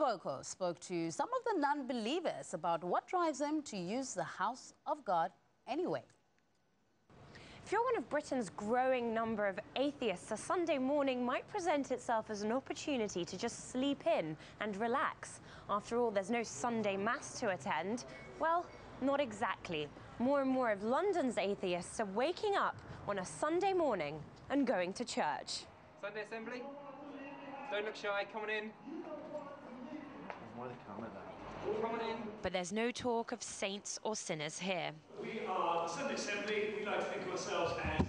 Boyko spoke to some of the non-believers about what drives them to use the house of God anyway. If you're one of Britain's growing number of atheists, a Sunday morning might present itself as an opportunity to just sleep in and relax. After all, there's no Sunday Mass to attend. Well, not exactly. More and more of London's atheists are waking up on a Sunday morning and going to church. Sunday assembly? Don't look shy, come on in. Why are they coming then? Come on in. But there's no talk of saints or sinners here. We are Sunday Assembly. We like to think of ourselves as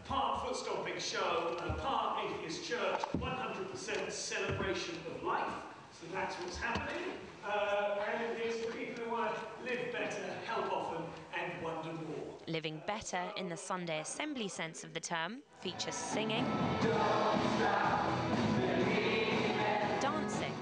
part foot-stomping show, part atheist church, 100% celebration of life. So that's what's happening. And it's for people who want to live better, help often, and wonder more. Living better in the Sunday Assembly sense of the term features singing, dancing,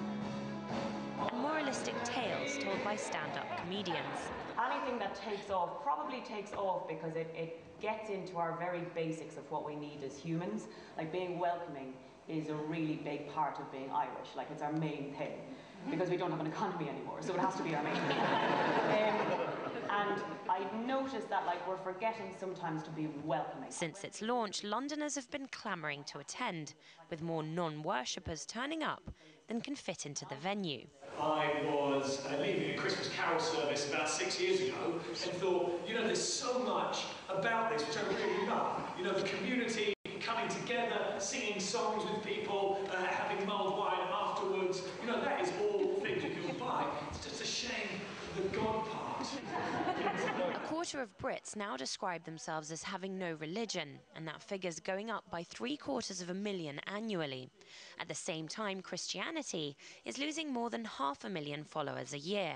and moralistic tales told by stand-up comedians. Anything that takes off probably takes off because it gets into our very basics of what we need as humans. Like being welcoming is a really big part of being Irish. Like it's our main thing because we don't have an economy anymore, so it has to be our main thing. And I noticed that we're forgetting sometimes to be welcoming. Since its launch, Londoners have been clamouring to attend, with more non-worshippers turning up than can fit into the venue. I was leading a Christmas carol service about 6 years ago and thought, there's so much about this which I really love. The community coming together, singing songs with people, having mulled wine afterwards. That is all things you can buy. It's just a shame the God part. A quarter of Brits now describe themselves as having no religion, and that figure's going up by 750,000 annually. At the same time, Christianity is losing more than 500,000 followers a year.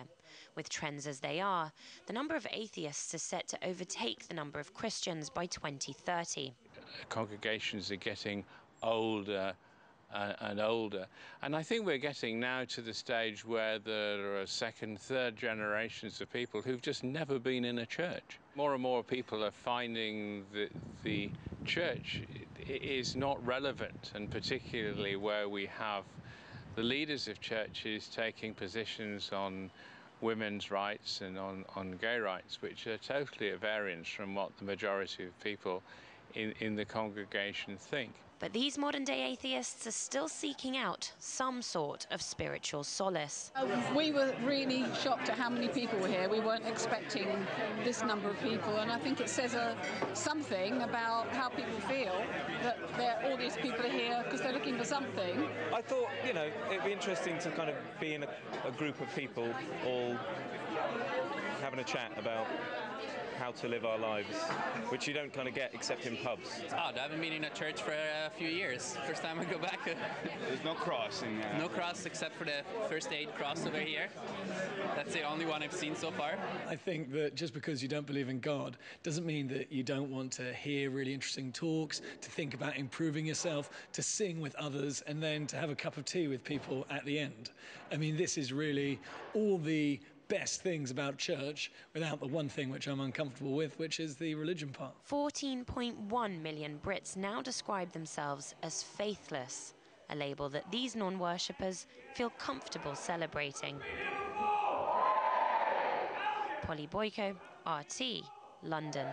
With trends as they are, the number of atheists is set to overtake the number of Christians by 2030. Congregations are getting older and older, and I think we're getting now to the stage where there are second, third generations of people who've just never been in a church. More and more people are finding that the church is not relevant, and particularly where we have the leaders of churches taking positions on women's rights and on gay rights, which are totally at variance from what the majority of people in the congregation think. But these modern-day atheists are still seeking out some sort of spiritual solace. We were really shocked at how many people were here. We weren't expecting this number of people, and I think it says something about how people feel that all these people are here because they're looking for something. I thought, it'd be interesting to kind of be in a group of people all having a chat about how to live our lives, which you don't kind of get except in pubs. It's odd. I haven't been in a church for a few years. First time I go back. There's no cross in there. No cross except for the first aid cross over here. That's the only one I've seen so far. I think that just because you don't believe in God doesn't mean that you don't want to hear really interesting talks, to think about improving yourself, to sing with others, and then to have a cup of tea with people at the end. I mean, this is really all the best things about church without the one thing which I'm uncomfortable with, which is the religion part. 14.1 million Brits now describe themselves as faithless, a label that these non-worshippers feel comfortable celebrating. Polly Boyko, RT, London.